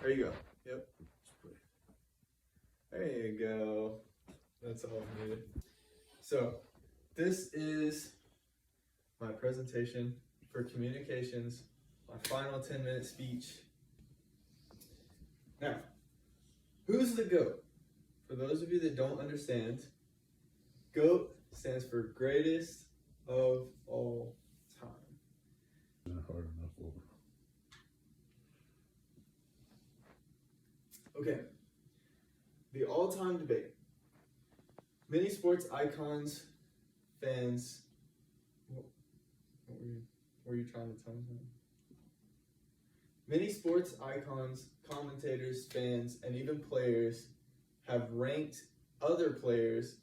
There you go. Yep. There you go. That's all needed. So, this is my presentation for communications, my final 10-minute speech. Now, who's the GOAT? For those of you that don't understand, GOAT stands for greatest of all time. Hard enough over. Okay, the all-time debate. Many sports icons, fans, what were you trying to tell me something? Many sports icons, commentators, fans, and even players have ranked other players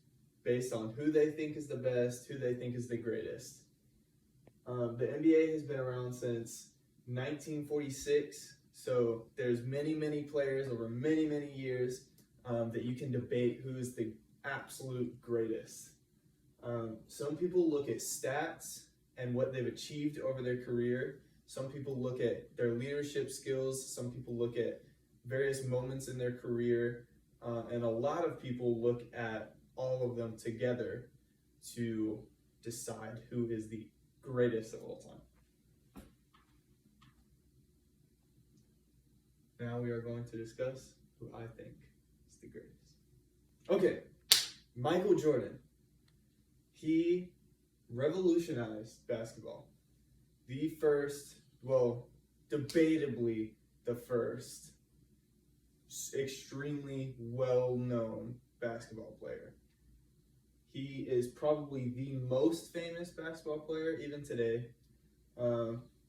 based on who they think is the best, who they think is the greatest. The NBA has been around since 1946, so there's many players over many years that you can debate who is the absolute greatest. Some people look at stats and what they've achieved over their career. Some people look at their leadership skills. Some people look at various moments in their career. And a lot of people look at all of them together to decide who is the greatest of all time. Now we are going to discuss who I think is the greatest. Okay, Michael Jordan. He revolutionized basketball. The first, well, debatably the first extremely well-known basketball player. He is probably the most famous basketball player even today.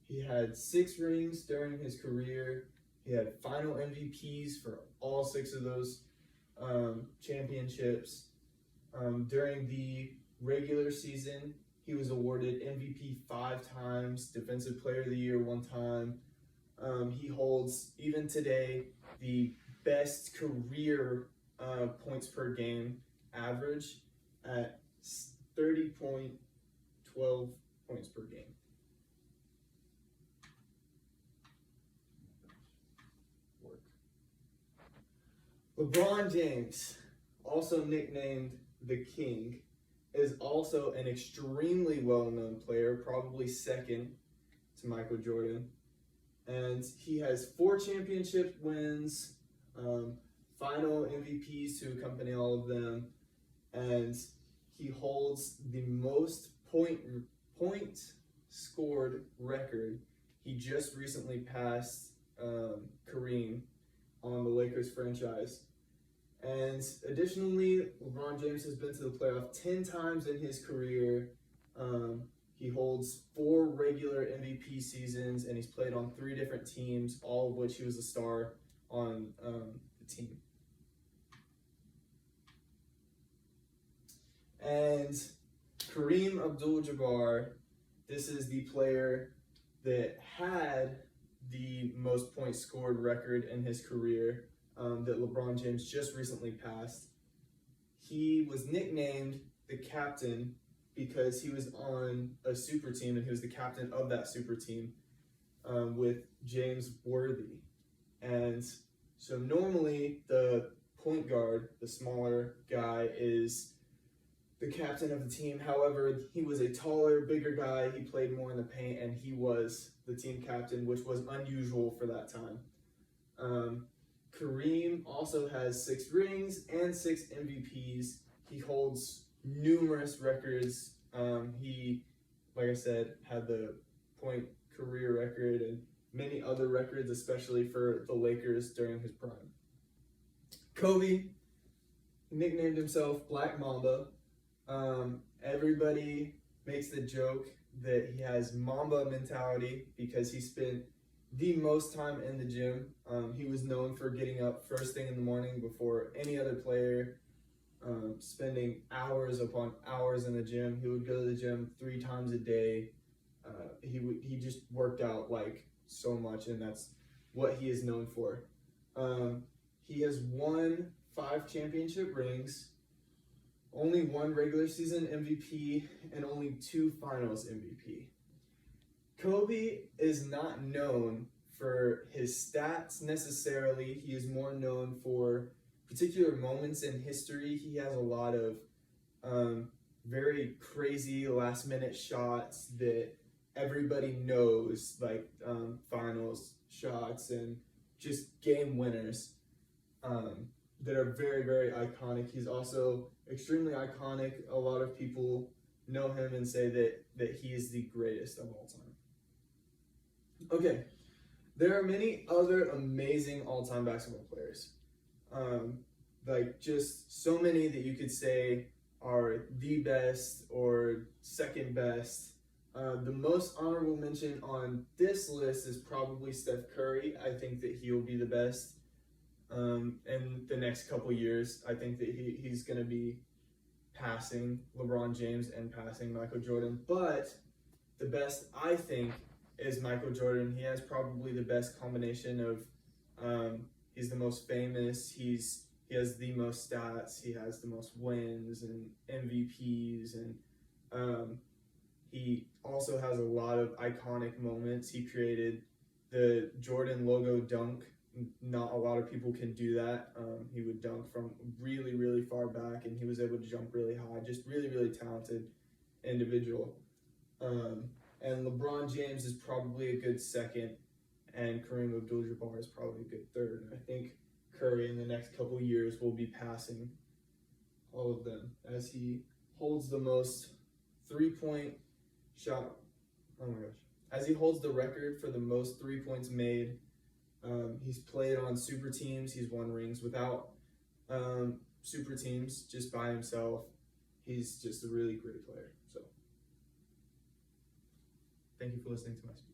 He had 6 rings during his career. He had final MVPs for all 6 of those championships. During the regular season, he was awarded MVP 5 times, Defensive Player of the Year 1 time. He holds, even today, the best career points per game average at 30.12 points per game. LeBron James, also nicknamed the King, is also an extremely well-known player, probably second to Michael Jordan. And he has 4 championship wins, final MVPs to accompany all of them, and he holds the most point scored record. He just recently passed Kareem on the Lakers franchise. And additionally, LeBron James has been to the playoff 10 times in his career. He holds 4 regular MVP seasons, and he's played on 3 different teams, all of which he was a star on the team. And Kareem Abdul-Jabbar, this is the player that had the most points scored record in his career that LeBron James just recently passed. He was nicknamed the captain because he was on a super team, and he was the captain of that super team with James Worthy. And so normally the point guard, the smaller guy, is the captain of the team. However, he was a taller, bigger guy. He played more in the paint, and he was the team captain, which was unusual for that time. Kareem also has 6 rings and 6 MVPs. He holds numerous records. He, like I said, had the point career record and many other records, especially for the Lakers during his prime. Kobe nicknamed himself Black Mamba. Everybody makes the joke that he has Mamba mentality because he spent the most time in the gym. He was known for getting up first thing in the morning before any other player, spending hours upon hours in the gym. He would go to the gym 3 times a day. He just worked out like so much, and that's what he is known for. He has won 5 championship rings, only 1 regular season MVP, and only 2 finals MVP. Kobe is not known for his stats necessarily. He is more known for particular moments in history. He has a lot of very crazy last minute shots that everybody knows, like finals shots and just game winners that are very, very iconic. He's also extremely iconic. A lot of people know him and say that he is the greatest of all time. Okay, there are many other amazing all-time basketball players. Like just so many that you could say are the best or second best. The most honorable mention on this list is probably Steph Curry. I think that he will be the best in the next couple years. I think that he's going to be passing LeBron James and passing Michael Jordan. But the best, I think, is Michael Jordan. He has probably the best combination of he's the most famous, he has the most stats, he has the most wins and MVPs, and he also has a lot of iconic moments. He created the Jordan logo dunk. Not a lot of people can do that. He would dunk from really, really far back, and he was able to jump really high. Just really, really talented individual. And LeBron James is probably a good second, and Kareem Abdul-Jabbar is probably a good third. I think Curry in the next couple years will be passing all of them as he holds the most three-point shot. Oh my gosh. As he holds the record for the most 3 points made. He's played on super teams. He's won rings without super teams, just by himself. He's just a really great player. So, thank you for listening to my speech.